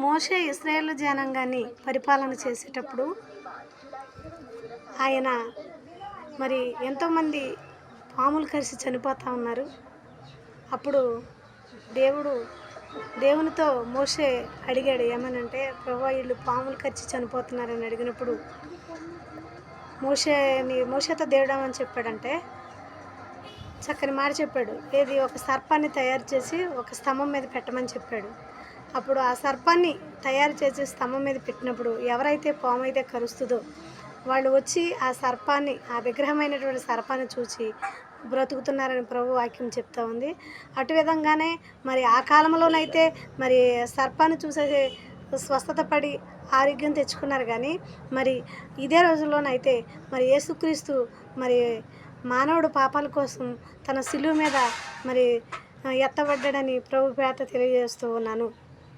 మోషే ఇశ్రాయేలు జనాంగాన్ని పరిపాలన చేసేటప్పుడు ఆయన మరి ఎంతోమంది పాములు కరిచి చనిపోతూ ఉన్నారు. అప్పుడు దేవునితో మోషే అడిగాడు, ఏమనంటే, ప్రభువా, వీళ్ళు పాములు కరిచి చనిపోతున్నారని అడిగినప్పుడు మోషేతో దేవుడు ఏమని చెప్పాడంటే, చక్కని మాట చెప్పాడు. ఏది, ఒక సర్పాన్ని తయారు చేసి ఒక స్తంభం మీద పెట్టమని చెప్పాడు. అప్పుడు ఆ సర్పాన్ని తయారు చేసి స్తంభం మీద పెట్టినప్పుడు ఎవరైతే పాము అయితే కరుస్తుందో వాళ్ళు వచ్చి ఆ సర్పాన్ని, ఆ విగ్రహమైనటువంటి సర్పాన్ని చూసి బ్రతుకుతున్నారని ప్రభు వాక్యం చెప్తా ఉంది. అటు విధంగానే మరి ఆ కాలంలోనైతే మరి సర్పాన్ని చూసే స్వస్థత పడి ఆరోగ్యం తెచ్చుకున్నారు. కానీ మరి ఇదే రోజుల్లోనైతే మరి యేసుక్రీస్తు మరి మానవుడు పాపాల కోసం తన శిలువ మీద మరి ఎత్తబడ్డాడని ప్రభు పేత తెలియజేస్తూ ఉన్నాను.